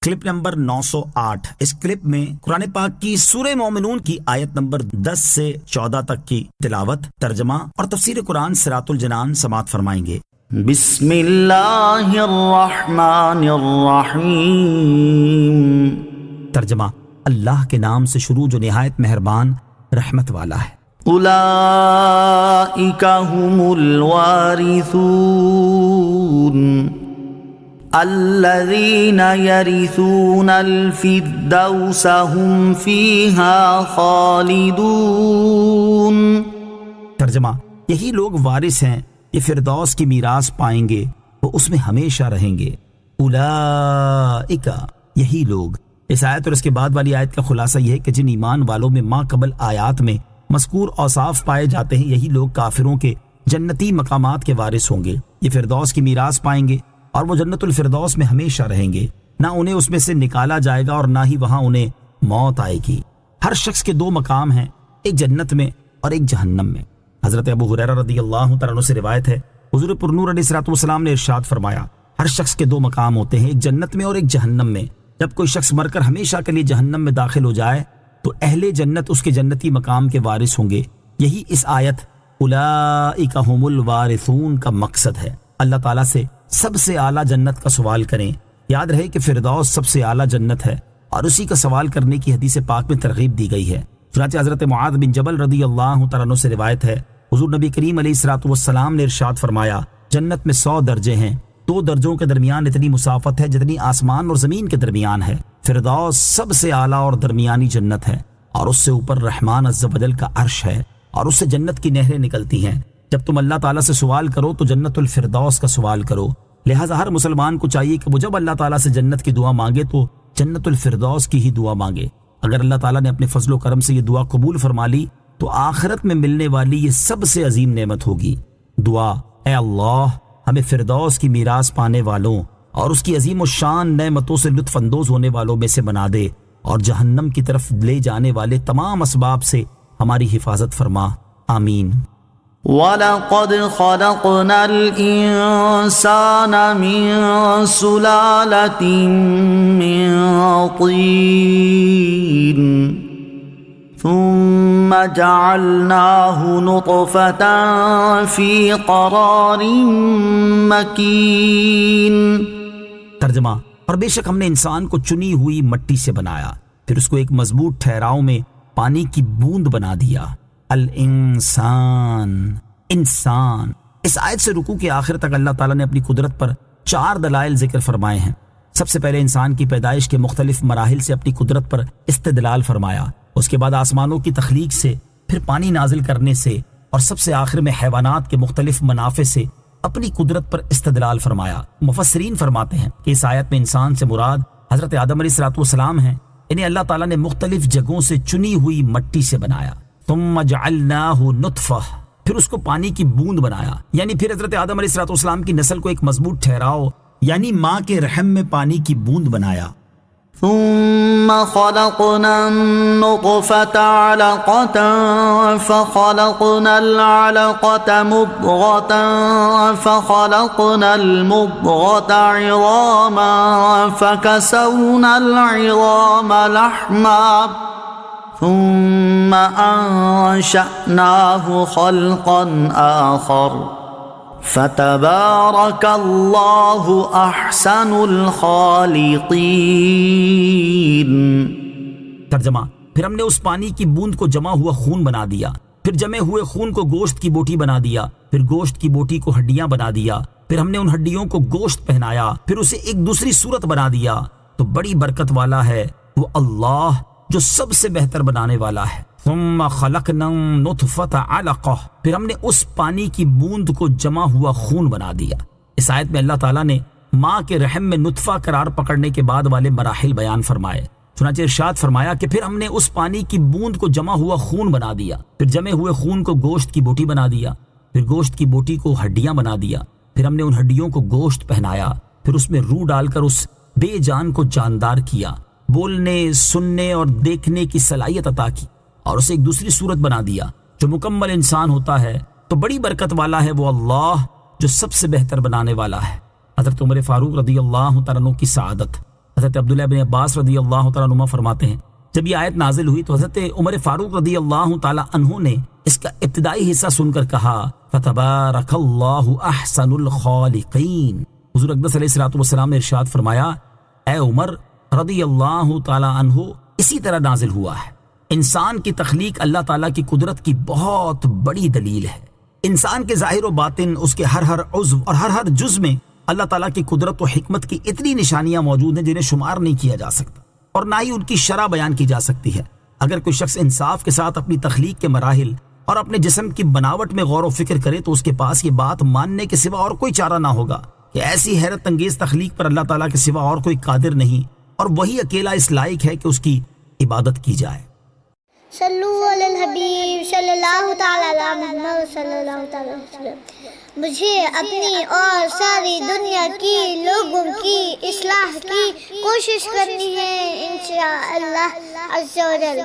Clip number 908۔ اس clip میں قرآن پاک کی سورہ مومنون کی آیت نمبر 10 سے 14 تک کی تلاوت، ترجمہ اور تفسیر قرآن صراط الجنان سماعت فرمائیں گے۔ بسم اللہ الرحمن الرحیم۔ ترجمہ: اللہ کے نام سے شروع جو نہایت مہربان رحمت والا ہے۔ اولئک هم الوارثون الذین یرثون الفردوس هم فیہا خالدون۔ ترجمہ: یہی لوگ وارث ہیں، یہ فردوس کی میراث پائیں گے، وہ اس میں ہمیشہ رہیں گے۔ اولئک، یہی لوگ۔ اس آیت اور اس کے بعد والی آیت کا خلاصہ یہ ہے کہ جن ایمان والوں میں ماں قبل آیات میں مذکور اوصاف پائے جاتے ہیں، یہی لوگ کافروں کے جنتی مقامات کے وارث ہوں گے۔ یہ فردوس کی میراث پائیں گے اور وہ جنت الفردوس میں ہمیشہ رہیں گے، نہ انہیں اس میں سے نکالا جائے گا اور نہ ہی وہاں انہیں موت آئے گی۔ ہر شخص کے دو مقام ہیں، ایک جنت میں اور ایک جہنم میں۔ حضرت ابو ہریرہ رضی اللہ تعالیٰ عنہ سے روایت ہے، حضور پرنور علیہ الصلوۃ والسلام نے ارشاد فرمایا، ہر شخص کے دو مقام ہوتے ہیں، ایک جنت میں اور ایک جہنم میں۔ جب کوئی شخص مر کر ہمیشہ کے لیے جہنم میں داخل ہو جائے تو اہل جنت اس کے جنتی مقام کے وارث ہوں گے۔ یہی اس آیت اولئک هم الوارثون کا مقصد ہے۔ اللہ تعالیٰ سے سب سے اعلیٰ جنت کا سوال کریں۔ یاد رہے کہ فردوس سب سے اعلیٰ جنت ہے اور اسی کا سوال کرنے کی حدیث پاک میں ترغیب دی گئی ہے۔ چنانچہ حضرت معاذ بن جبل رضی اللہ تعالیٰ عنہ سے روایت ہے، حضور نبی کریم علیہ الصلوۃ والسلام نے ارشاد فرمایا، جنت میں 100 درجے ہیں، 2 درجوں کے درمیان اتنی مسافت ہے جتنی آسمان اور زمین کے درمیان ہے۔ فردوس سب سے اعلیٰ اور درمیانی جنت ہے اور اس سے اوپر رحمان عز و جل کا عرش ہے اور اس سے جنت کی نہریں نکلتی ہیں۔ جب تم اللہ تعالیٰ سے سوال کرو تو جنت الفردوس کا سوال کرو۔ لہٰذا ہر مسلمان کو چاہیے کہ وہ جب اللہ تعالیٰ سے جنت کی دعا مانگے تو جنت الفردوس کی ہی دعا مانگے۔ اگر اللہ تعالیٰ نے اپنے فضل و کرم سے یہ دعا قبول فرما لی تو آخرت میں ملنے والی یہ سب سے عظیم نعمت ہوگی۔ دعا: اے اللہ، ہمیں فردوس کی میراث پانے والوں اور اس کی عظیم و شان نعمتوں سے لطف اندوز ہونے والوں میں سے بنا دے اور جہنم کی طرف لے جانے والے تمام اسباب سے ہماری حفاظت فرما، آمین۔ وَلَقَدْ خَلَقْنَا الْإِنسَانَ مِن سُلَالَةٍ مِّن طِينٍ ثُمَّ جَعَلْنَاهُ نُطْفَةً فِي قَرَارٍ مَّكِينٍ۔ ترجمہ: اور بے شک ہم نے انسان کو چنی ہوئی مٹی سے بنایا، پھر اس کو ایک مضبوط ٹھہراؤ میں پانی کی بوند بنا دیا۔ الانسان، انسان۔ اس آیت سے رکوع کے آخر تک اللہ تعالیٰ نے اپنی قدرت پر 4 دلائل ذکر فرمائے ہیں۔ سب سے پہلے انسان کی پیدائش کے مختلف مراحل سے اپنی قدرت پر استدلال فرمایا، اس کے بعد آسمانوں کی تخلیق سے، پھر پانی نازل کرنے سے، اور سب سے آخر میں حیوانات کے مختلف منافع سے اپنی قدرت پر استدلال فرمایا۔ مفسرین فرماتے ہیں کہ اس آیت میں انسان سے مراد حضرت آدم علیہ الصلوۃ والسلام ہیں، انہیں اللہ تعالیٰ نے مختلف جگہوں سے چنی ہوئی مٹی سے بنایا۔ ثم جعلناہ نطفہ، پھر اس کو پانی کی بوند بنایا، یعنی پھر حضرت آدم علیہ الصلوۃ والسلام کی نسل کو ایک مضبوط ٹھہراؤ یعنی ماں کے رحم میں پانی کی بوند بنایا۔ ثم خلقنا النطفة علقة فخلقنا العلقة مضغة فخلقنا المضغة عظاما فكسونا العظام لحما ثم أنشأناه خلقا آخر فتبارك الله احسن الخالقین۔ ترجمہ: پھر ہم نے اس پانی کی بوند کو جمع ہوا خون بنا دیا، پھر جمے ہوئے خون کو گوشت کی بوٹی بنا دیا، پھر گوشت کی بوٹی کو ہڈیاں بنا دیا، پھر ہم نے ان ہڈیوں کو گوشت پہنایا، پھر اسے ایک دوسری صورت بنا دیا۔ تو بڑی برکت والا ہے وہ اللہ جو سب سے بہتر بنانے والا ہے۔ ثم خلقنا النطفة علقہ، پھر ہم نے اس پانی کی بوند کو جمع ہوا خون بنا دیا۔ اس آیت میں اللہ تعالیٰ نے ماں کے رحم میں نطفہ قرار پکڑنے کے بعد والے مراحل بیان فرمائے۔ چنانچہ ارشاد فرمایا کہ پھر ہم نے اس پانی کی بوند کو جمع ہوا خون بنا دیا، پھر جمے ہوئے خون کو گوشت کی بوٹی بنا دیا، پھر گوشت کی بوٹی کو ہڈیاں بنا دیا، پھر ہم نے ان ہڈیوں کو گوشت پہنایا، پھر اس میں روح ڈال کر اس بے جان کو جاندار کیا، بولنے، سننے اور دیکھنے کی صلاحیت عطا کی اور اسے ایک دوسری صورت بنا دیا۔ جو مکمل انسان ہوتا ہے تو بڑی برکت والا ہے وہ اللہ جو سب سے بہتر بنانے والا ہے۔ حضرت عمر فاروق رضی اللہ تعالیٰ عنہ کی سعادت، حضرت عبداللہ بن عباس رضی اللہ تعالیٰ عنہ فرماتے ہیں جب یہ آیت نازل ہوئی تو حضرت عمر فاروق رضی اللہ تعالیٰ عنہ نے اس کا ابتدائی حصہ سن کر کہا فتبارک اللہ احسن الخالقین۔ حضور اقدس علیہ الصلوۃ والسلام نے ارشاد فرمایا اے عمر رضی اللہ تعالیٰ عنہ اسی طرح نازل ہوا ہے۔ انسان کی تخلیق اللہ تعالیٰ کی قدرت کی بہت بڑی دلیل ہے۔ انسان کے ظاہر و باطن، اس کے ہر عضو اور ہر جز میں اللہ تعالیٰ کی قدرت و حکمت کی اتنی نشانیاں موجود ہیں جنہیں شمار نہیں کیا جا سکتا اور نہ ہی ان کی شرح بیان کی جا سکتی ہے۔ اگر کوئی شخص انصاف کے ساتھ اپنی تخلیق کے مراحل اور اپنے جسم کی بناوٹ میں غور و فکر کرے تو اس کے پاس یہ بات ماننے کے سوا اور کوئی چارہ نہ ہوگا کہ ایسی حیرت انگیز تخلیق پر اللہ تعالیٰ کے سوا اور کوئی قادر نہیں اور وہی اکیلا اس لائق ہے کہ اس کی عبادت کی جائے۔ صلو علی الحبیب صلی اللہ تعالی علی محمد صلی اللہ تعالی وسلم۔ مجھے اپنی اور ساری دنیا کی لوگوں کی اصلاح کی کوشش کرنی ہے انشاءاللہ عز و جل۔